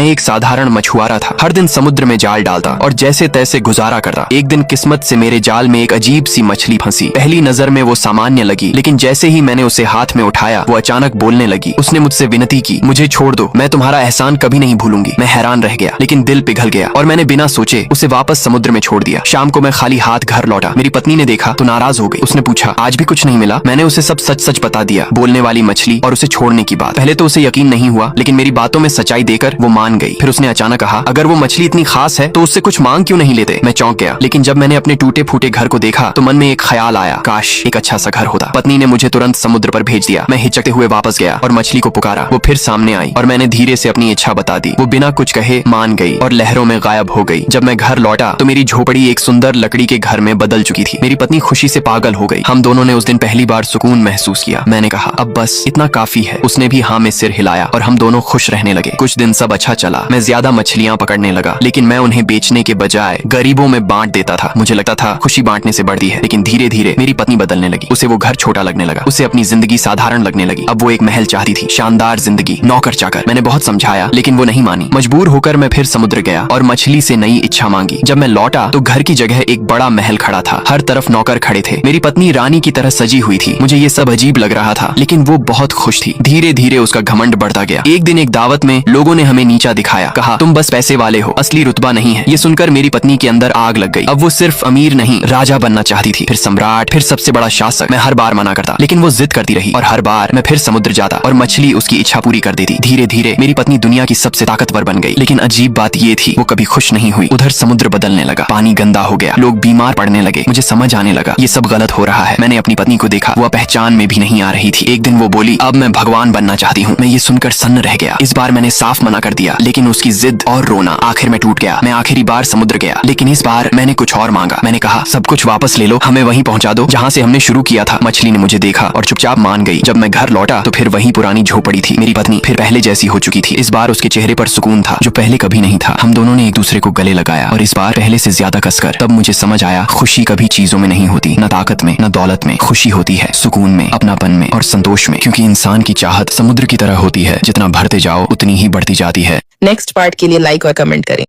मैं एक साधारण मछुआरा था। हर दिन समुद्र में जाल डालता और जैसे तैसे गुजारा करता। एक दिन किस्मत से मेरे जाल में एक अजीब सी मछली फंसी। पहली नजर में वो सामान्य लगी, लेकिन जैसे ही मैंने उसे हाथ में उठाया वो अचानक बोलने लगी। उसने मुझसे विनती की, मुझे छोड़ दो, मैं तुम्हारा एहसान कभी नहीं भूलूंगी। मैं हैरान रह गया, लेकिन दिल पिघल गया और मैंने बिना सोचे उसे वापस समुद्र में छोड़ दिया। शाम को मैं खाली हाथ घर लौटा। मेरी पत्नी ने देखा तो नाराज हो गई। उसने पूछा, आज भी कुछ नहीं मिला? मैंने उसे सब सच सच बता दिया, बोलने वाली मछली और उसे छोड़ने की बात। पहले तो उसे यकीन नहीं हुआ, लेकिन मेरी बातों में सच्चाई देकर वो मान गई। फिर उसने अचानक कहा, अगर वो मछली इतनी खास है तो उससे कुछ मांग क्यों नहीं लेते? मैं चौंक गया, लेकिन जब मैंने अपने टूटे फूटे घर को देखा तो मन में एक ख्याल आया, काश एक अच्छा सा घर होता। पत्नी ने मुझे तुरंत समुद्र पर भेज दिया। मैं हिचकते हुए वापस गया और मछली को पुकारा। वो फिर सामने आई और मैंने धीरे से अपनी इच्छा बता दी। वो बिना कुछ कहे मान गई और लहरों में गायब हो गई। जब मैं घर लौटा तो मेरी झोपड़ी एक सुंदर लकड़ी के घर में बदल चुकी थी। मेरी पत्नी खुशी से पागल हो गई। हम दोनों ने उस दिन पहली बार सुकून महसूस किया। मैंने कहा, अब बस इतना काफी है। उसने भी हाँ में सिर हिलाया और हम दोनों खुश रहने लगे। कुछ दिन सब अच्छा चला। मैं ज्यादा मछलियां पकड़ने लगा, लेकिन मैं उन्हें बेचने के बजाय गरीबों में बांट देता था। मुझे लगता था खुशी बांटने से बढ़ती है, लेकिन धीरे धीरे मेरी पत्नी बदलने लगी। उसे वो घर छोटा लगने लगा। उसे अपनी जिंदगी साधारण लगने लगी। अब वो एक महल चाहती थी, शानदार जिंदगी, नौकर चाकर। मैंने बहुत समझाया, लेकिन वो नहीं मानी। मजबूर होकर मैं फिर समुद्र गया और मछली से नई इच्छा मांगी। जब मैं लौटा तो घर की जगह एक बड़ा महल खड़ा था। हर तरफ नौकर खड़े थे। मेरी पत्नी रानी की तरह सजी हुई थी। मुझे ये सब अजीब लग रहा था, लेकिन वो बहुत खुश थी। धीरे धीरे उसका घमंड बढ़ता गया। एक दिन एक दावत में लोगों ने हमें नीचा दिखाया। कहा, तुम बस पैसे वाले हो, असली रुतबा नहीं है। ये सुनकर मेरी पत्नी के अंदर आग लग गई। अब वो सिर्फ अमीर नहीं, राजा बनना चाहती थी, फिर सम्राट, फिर सबसे बड़ा शासक। मैं हर बार मना करता, लेकिन वो जिद करती रही और हर बार मैं फिर समुद्र जाता और मछली उसकी इच्छा पूरी कर देती। धीरे धीरे मेरी पत्नी दुनिया की सबसे ताकतवर बन गई। लेकिन अजीब बात ये थी, वो कभी खुश नहीं हुई। उधर समुद्र बदलने लगा, पानी गंदा हो गया, लोग बीमार पड़ने लगे। मुझे समझ आने लगा ये सब गलत हो रहा है। मैंने अपनी पत्नी को देखा, वो पहचान में भी नहीं आ रही थी। एक दिन वो बोली, अब मैं भगवान बनना चाहती हूँ। मैं ये सुनकर सन्न रह गया। इस बार मैंने साफ मना कर दिया, लेकिन उसकी जिद और रोना आखिर में टूट गया। मैं आखिरी बार समुद्र गया, लेकिन इस बार मैंने कुछ और मांगा। मैंने कहा, सब कुछ वापस ले लो, हमें वहीं पहुंचा दो जहाँ से हमने शुरू किया था। मछली ने मुझे देखा और चुपचाप मान गई। जब मैं घर लौटा तो फिर वही पुरानी झोपड़ी थी। मेरी पत्नी फिर पहले जैसी हो चुकी थी। इस बार उसके चेहरे पर सुकून था, जो पहले कभी नहीं था। हम दोनों ने एक दूसरे को गले लगाया और इस बार पहले से ज्यादा कसकर। तब मुझे समझ आया, खुशी कभी चीजों में नहीं होती, न ताकत में, न दौलत में। खुशी होती है सुकून में, अपनापन में और संतोष में। क्योंकि इंसान की चाहत समुद्र की तरह होती है, जितना भरते जाओ उतनी ही बढ़ती जाती है। नेक्स्ट पार्ट के लिए लाइक और कमेंट करें।